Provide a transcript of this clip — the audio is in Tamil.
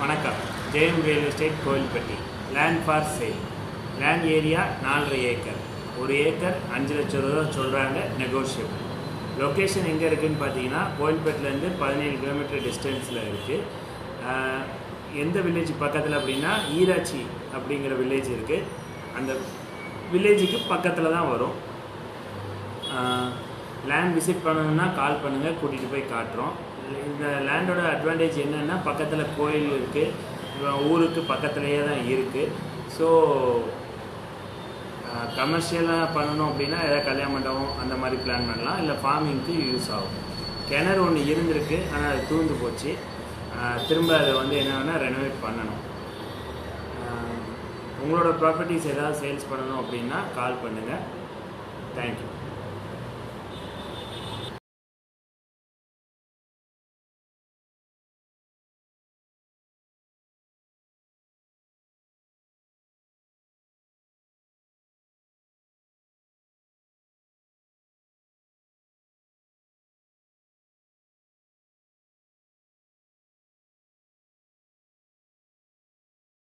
வணக்கம். ஜெயம் real estate Kovilpatti. Land for sale. Land area 4.5 acre. 1 acre 5 லட்சம் ரூபா சொல்கிறாங்க, நெகோஷியபிள். லொக்கேஷன் எங்கே இருக்குதுன்னு பார்த்தீங்கன்னா கோயில்பேட்டிலேருந்து 17 கிலோமீட்டர் டிஸ்டன்ஸில் இருக்குது. எந்த வில்லேஜ் பக்கத்தில் அப்படின்னா ஈராச்சி அப்படிங்கிற வில்லேஜ் இருக்குது. அந்த வில்லேஜுக்கு பக்கத்தில் தான் வரும். லேண்ட் விசிட் பண்ணணுன்னா கால் பண்ணுங்கள், கூட்டிகிட்டு போய் காட்டுறோம். இந்த லேண்டோட அட்வான்டேஜ் என்னென்னா பக்கத்தில் கோயில் இருக்குது, ஊருக்கு பக்கத்துலேயே தான் இருக்குது. ஸோ கமர்ஷியலாக பண்ணணும் அப்படின்னா எதாவது கல்யாண மண்டபம் அந்த மாதிரி பிளான் பண்ணலாம், இல்லை ஃபார்மிங்க்கு யூஸ் ஆகும். கிணறு ஒன்று இருந்திருக்கு, ஆனால் அது தூந்து போச்சு. திரும்ப அதை என்ன வேணால் ரெனோவேட் பண்ணணும். உங்களோட ப்ராப்பர்ட்டிஸ் ஏதாவது சேல்ஸ் பண்ணணும் அப்படின்னா கால் பண்ணுங்கள். தேங்க்யூ.